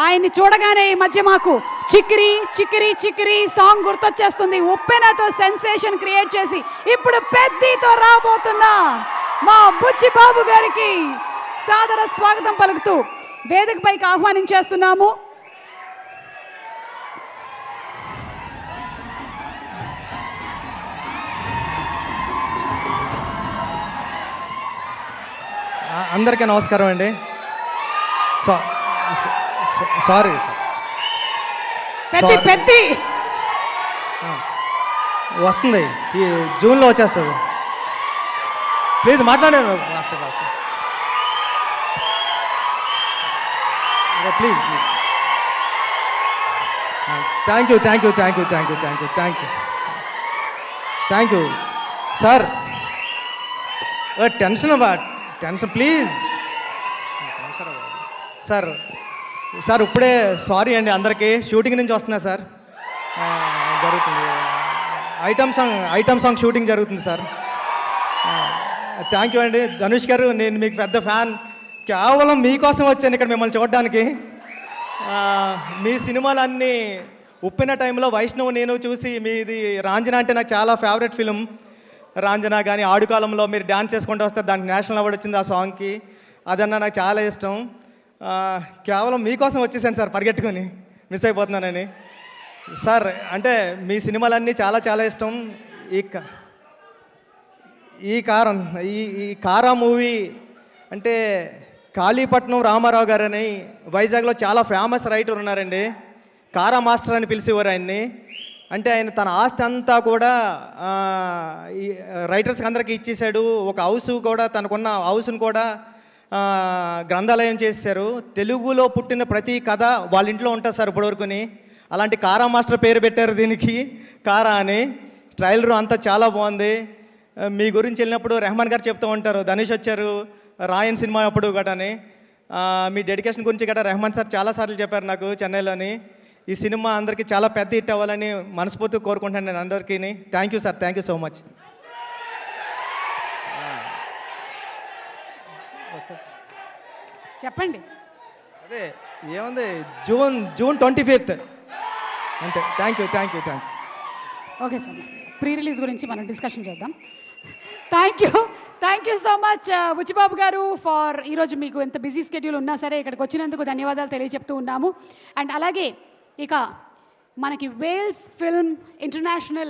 ఆయన్ని చూడగానే ఈ మధ్య మాకు చిక్కిరి చిక్కిరి చిక్కిరి సాంగ్ గుర్తొచ్చేస్తుంది. ఉప్పెనతో సెన్సేషన్ క్రియేట్ చేసి ఇప్పుడు పెద్దతో రాబోతున్న మా బుచ్చి బాబు గారికి సాదర స్వాగతం పలుకుతూ వేదికపైకి ఆహ్వానించేస్తున్నాము. అందరికీ నమస్కారం అండి. సారీ సార్, పెద్ది వస్తుంది, ఈ జూన్లో వచ్చేస్తుంది. ప్లీజ్ మాట్లాడాను fast please. Thank you sir. Tension please sir. ఇప్పుడే సారీ అండి అందరికీ, షూటింగ్ నుంచి వస్తున్నా సార్. జరుగుతుంది ఐటమ్ సాంగ్ షూటింగ్ జరుగుతుంది సార్. థ్యాంక్ యూ అండి ధనుష్ గారు, నేను మీకు పెద్ద ఫ్యాన్. కేవలం మీకోసం వచ్చాను ఇక్కడ మిమ్మల్ని చూడడానికి. మీ సినిమాలన్నీ ఉప్పిన టైంలో వైష్ణవ్ నేను చూసి, మీది రాంజనా అంటే నాకు చాలా ఫేవరెట్ ఫిలిం. రాంజనా కానీ ఆడుకాలంలో మీరు డ్యాన్స్ చేసుకుంటూ వస్తే దానికి నేషనల్ అవార్డు వచ్చింది ఆ సాంగ్కి. అదన్నా నాకు చాలా ఇష్టం. కేవలం మీకోసం వచ్చేసాను సార్, పరిగెట్టుకొని మిస్ అయిపోతున్నానని. సార్ అంటే మీ సినిమాలన్నీ చాలా చాలా ఇష్టం. ఈ కారా మూవీ అంటే కాళీపట్నం రామారావు గారని వైజాగ్లో చాలా ఫేమస్ రైటర్ ఉన్నారండి. కారా మాస్టర్ అని పిలిచేవారు ఆయన్ని. అంటే ఆయన తన ఆస్తి అంతా కూడా ఈ రైటర్స్కి అందరికీ ఇచ్చేసాడు. ఒక హౌస్ కూడా, తనకున్న హౌస్ను కూడా గ్రంథాలయం చేశారు. తెలుగులో పుట్టిన ప్రతి కథ వాళ్ళ ఇంట్లో ఉంటుంది సార్ ఇప్పటివరకుని. అలాంటి కారా మాస్టర్ పేరు పెట్టారు దీనికి, కారా అని. ట్రైలర్ అంతా చాలా బాగుంది. మీ గురించి వెళ్ళినప్పుడు రెహమాన్ గారు చెప్తూ ఉంటారు, ధనుష్ వచ్చారు రాయన్ సినిమా అప్పుడు గటని. మీ డెడికేషన్ గురించి గట్రా రెహమాన్ సార్ చాలాసార్లు చెప్పారు నాకు చెన్నైలోని. ఈ సినిమా అందరికీ చాలా పెద్ద హిట్ అవ్వాలని మనస్ఫూర్తిగా కోరుకుంటాను నేను అందరికీ. Thank you sir, thank you so much. చెప్పండి. అదే ఏముంది, జూన్ 25th అంతే. Thank you. Okay sir, pre release గురించి మనం డిస్కషన్ చేద్దాం. Thank you so much Buchibabu గారు ఫర్ ఈరోజు మీకు ఎంత బిజీ స్కెడ్యూల్ ఉన్నా సరే ఇక్కడికి వచ్చినందుకు ధన్యవాదాలు తెలియజెప్తూ ఉన్నాము. అండ్ అలాగే ఇక మనకి వేల్స్ ఫిల్మ్ ఇంటర్నేషనల్